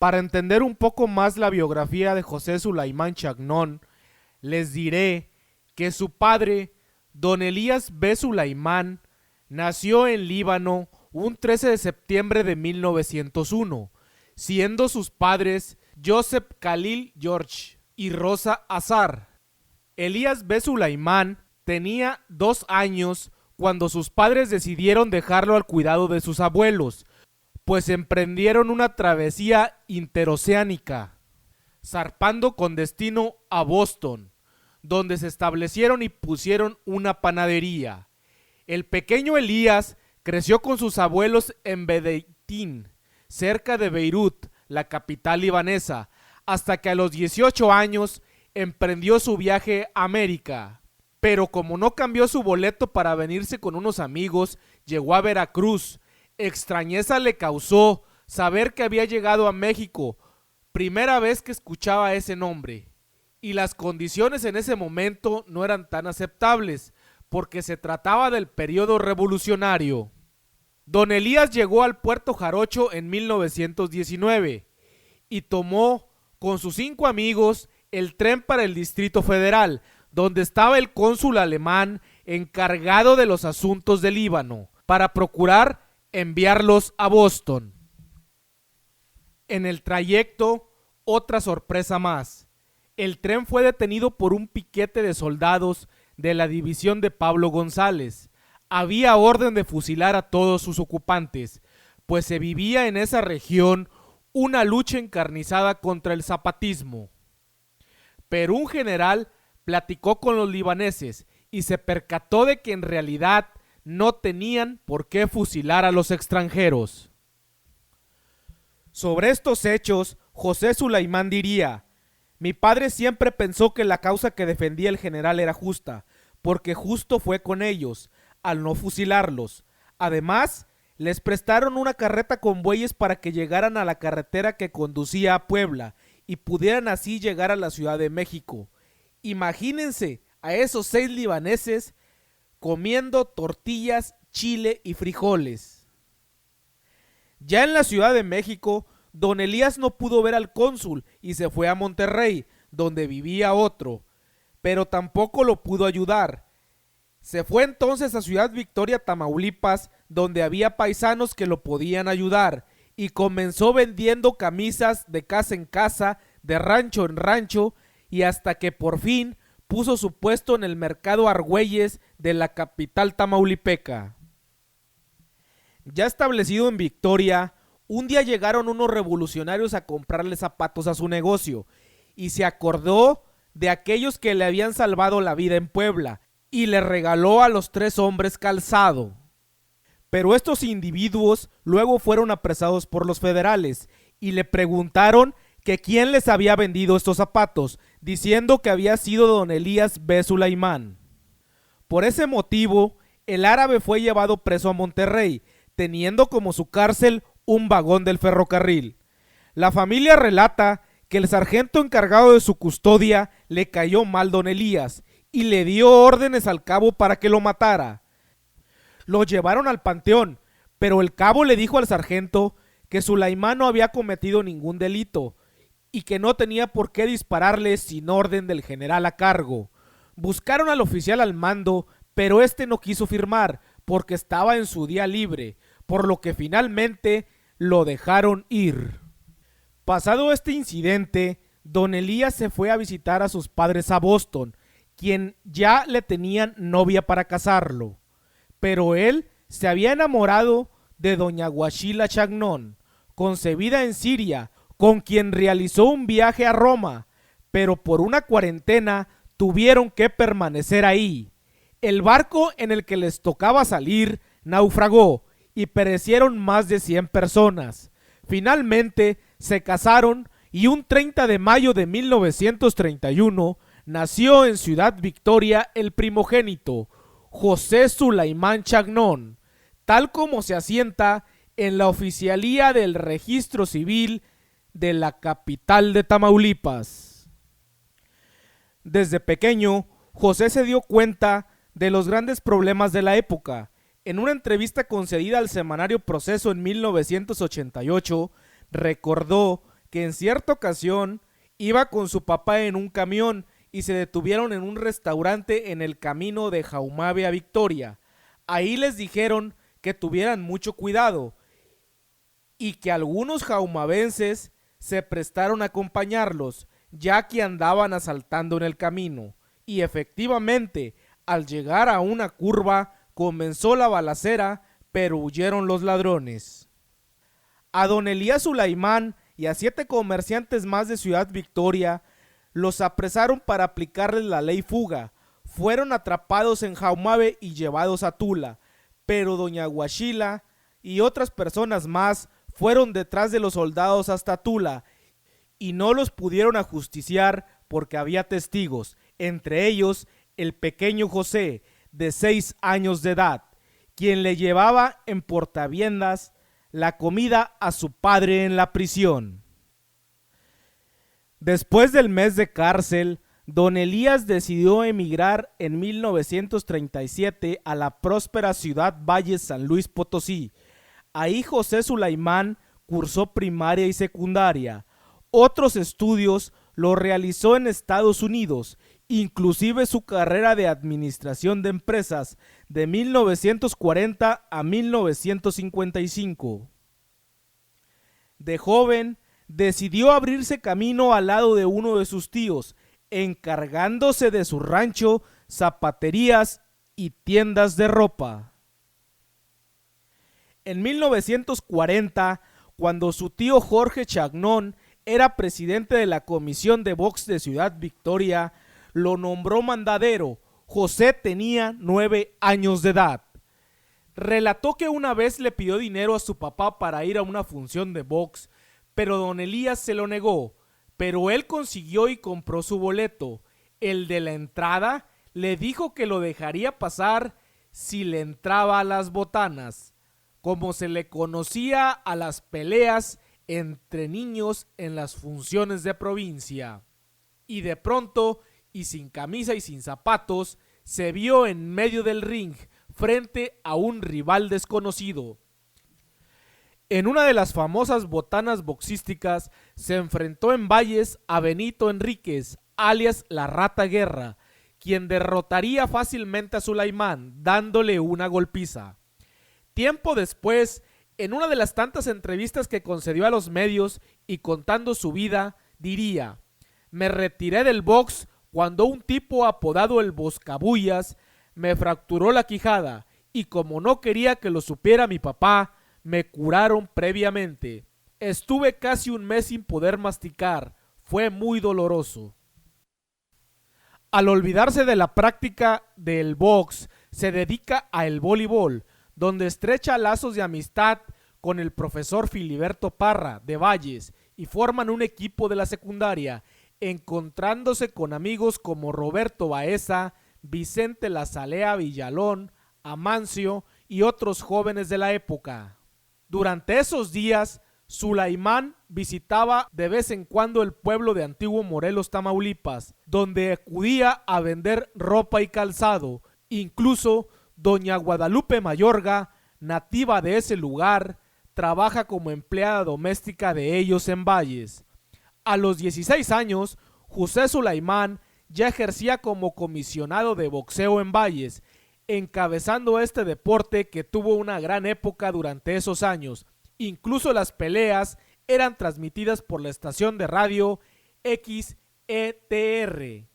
Para entender un poco más la biografía de José Sulaimán Chagnon, les diré que su padre, don Elías B. Sulaimán, nació en Líbano un 13 de septiembre de 1901, siendo sus padres Joseph Khalil George y Rosa Azar. Elías B. Sulaimán tenía 2 años cuando sus padres decidieron dejarlo al cuidado de sus abuelos, pues emprendieron una travesía interoceánica, zarpando con destino a Boston, donde se establecieron y pusieron una panadería. El pequeño Elías creció con sus abuelos en Bedeitín, cerca de Beirut, la capital libanesa, hasta que a los 18 años emprendió su viaje a América. Pero como no cambió su boleto para venirse con unos amigos, llegó a Veracruz. Extrañeza le causó saber que había llegado a México, primera vez que escuchaba ese nombre. Y las condiciones en ese momento no eran tan aceptables, porque se trataba del periodo revolucionario. Don Elías llegó al Puerto Jarocho en 1919 y tomó con sus 5 amigos el tren para el Distrito Federal, donde estaba el cónsul alemán encargado de los asuntos del Líbano, para procurar enviarlos a Boston. En el trayecto, otra sorpresa más. El tren fue detenido por un piquete de soldados de la división de Pablo González. Había orden de fusilar a todos sus ocupantes, pues se vivía en esa región una lucha encarnizada contra el zapatismo. Pero un general platicó con los libaneses y se percató de que en realidad no tenían por qué fusilar a los extranjeros. Sobre estos hechos, José Sulaimán diría: mi padre siempre pensó que la causa que defendía el general era justa, porque justo fue con ellos, al no fusilarlos. Además, les prestaron una carreta con bueyes para que llegaran a la carretera que conducía a Puebla y pudieran así llegar a la Ciudad de México. Imagínense a esos 6 libaneses comiendo tortillas, chile y frijoles. Ya en la Ciudad de México, don Elías no pudo ver al cónsul y se fue a Monterrey, donde vivía otro, pero tampoco lo pudo ayudar. Se fue entonces a Ciudad Victoria, Tamaulipas, donde había paisanos que lo podían ayudar, y comenzó vendiendo camisas de casa en casa, de rancho en rancho, y hasta que por fin puso su puesto en el mercado Argüelles de la capital tamaulipeca. Ya establecido en Victoria, un día llegaron unos revolucionarios a comprarle zapatos a su negocio, y se acordó de aquellos que le habían salvado la vida en Puebla, y le regaló a los 3 hombres calzado. Pero estos individuos luego fueron apresados por los federales, y le preguntaron que quién les había vendido estos zapatos, diciendo que había sido don Elías B. Sulaimán. Por ese motivo, el árabe fue llevado preso a Monterrey, teniendo como su cárcel un vagón del ferrocarril. La familia relata que el sargento encargado de su custodia le cayó mal don Elías y le dio órdenes al cabo para que lo matara. Lo llevaron al panteón, pero el cabo le dijo al sargento que Sulaimán no había cometido ningún delito y que no tenía por qué dispararle sin orden del general a cargo. Buscaron al oficial al mando, pero este no quiso firmar porque estaba en su día libre, por lo que finalmente lo dejaron ir. Pasado este incidente, don Elías se fue a visitar a sus padres a Boston, quien ya le tenían novia para casarlo. Pero él se había enamorado de doña Guachila Chagnon, concebida en Siria, con quien realizó un viaje a Roma, pero por una cuarentena tuvieron que permanecer ahí. El barco en el que les tocaba salir naufragó y perecieron más de 100 personas. Finalmente se casaron y un 30 de mayo de 1931 nació en Ciudad Victoria el primogénito, José Sulaimán Chagnon, tal como se asienta en la oficialía del registro civil de la capital de Tamaulipas. Desde pequeño, José se dio cuenta de los grandes problemas de la época. En una entrevista concedida al semanario Proceso en 1988, recordó que en cierta ocasión iba con su papá en un camión y se detuvieron en un restaurante en el camino de Jaumabe a Victoria. Ahí les dijeron que tuvieran mucho cuidado y que algunos jaumabenses se prestaron a acompañarlos, ya que andaban asaltando en el camino. Y efectivamente, al llegar a una curva, comenzó la balacera, pero huyeron los ladrones. A don Elías Sulaimán y a 7 comerciantes más de Ciudad Victoria los apresaron para aplicarles la ley fuga. Fueron atrapados en Jaumabe y llevados a Tula, pero doña Guachila y otras personas más fueron detrás de los soldados hasta Tula y no los pudieron ajusticiar porque había testigos, entre ellos el pequeño José, de 6 años de edad, quien le llevaba en portaviendas la comida a su padre en la prisión. Después del mes de cárcel, don Elías decidió emigrar en 1937 a la próspera ciudad Valles San Luis Potosí. Ahí José Sulaimán cursó primaria y secundaria. Otros estudios los realizó en Estados Unidos, inclusive su carrera de administración de empresas de 1940 a 1955. De joven, decidió abrirse camino al lado de uno de sus tíos, encargándose de su rancho, zapaterías y tiendas de ropa. En 1940, cuando su tío Jorge Chagnón era presidente de la Comisión de Box de Ciudad Victoria, lo nombró mandadero. José tenía 9 años de edad. Relató que una vez le pidió dinero a su papá para ir a una función de box, pero don Elías se lo negó, pero él consiguió y compró su boleto. El de la entrada le dijo que lo dejaría pasar si le entraba a las botanas, como se le conocía a las peleas entre niños en las funciones de provincia. Y de pronto, y sin camisa y sin zapatos, se vio en medio del ring frente a un rival desconocido. En una de las famosas botanas boxísticas se enfrentó en Valles a Benito Enríquez, alias La Rata Guerra, quien derrotaría fácilmente a Sulaimán, dándole una golpiza. Tiempo después, en una de las tantas entrevistas que concedió a los medios y contando su vida, diría: me retiré del box cuando un tipo apodado el Boscabullas me fracturó la quijada y como no quería que lo supiera mi papá, me curaron previamente. Estuve casi un mes sin poder masticar, fue muy doloroso. Al olvidarse de la práctica del box, se dedica al voleibol, donde estrecha lazos de amistad con el profesor Filiberto Parra de Valles y forman un equipo de la secundaria, encontrándose con amigos como Roberto Baeza, Vicente Lazalea Villalón, Amancio y otros jóvenes de la época. Durante esos días, Sulaimán visitaba de vez en cuando el pueblo de Antiguo Morelos, Tamaulipas, donde acudía a vender ropa y calzado. Incluso doña Guadalupe Mayorga, nativa de ese lugar, trabaja como empleada doméstica de ellos en Valles. A los 16 años, José Sulaimán ya ejercía como comisionado de boxeo en Valles, encabezando este deporte que tuvo una gran época durante esos años. Incluso las peleas eran transmitidas por la estación de radio XETR.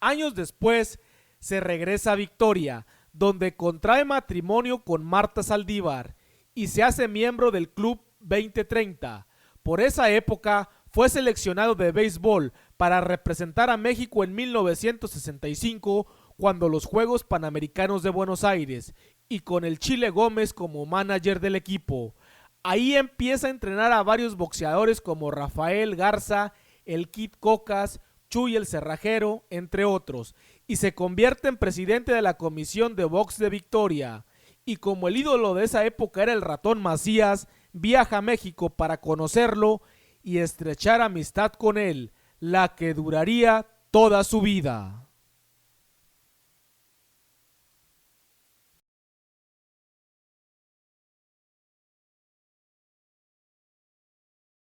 Años después, se regresa a Victoria, donde contrae matrimonio con Marta Saldívar y se hace miembro del Club 2030. Por esa época fue seleccionado de béisbol para representar a México en 1965 cuando los Juegos Panamericanos de Buenos Aires, y con el Chile Gómez como manager del equipo. Ahí empieza a entrenar a varios boxeadores como Rafael Garza, el Kid Cocas, Chuy el Cerrajero, entre otros, y se convierte en presidente de la Comisión de Box de Victoria. Y como el ídolo de esa época era el Ratón Macías, viaja a México para conocerlo y estrechar amistad con él, la que duraría toda su vida.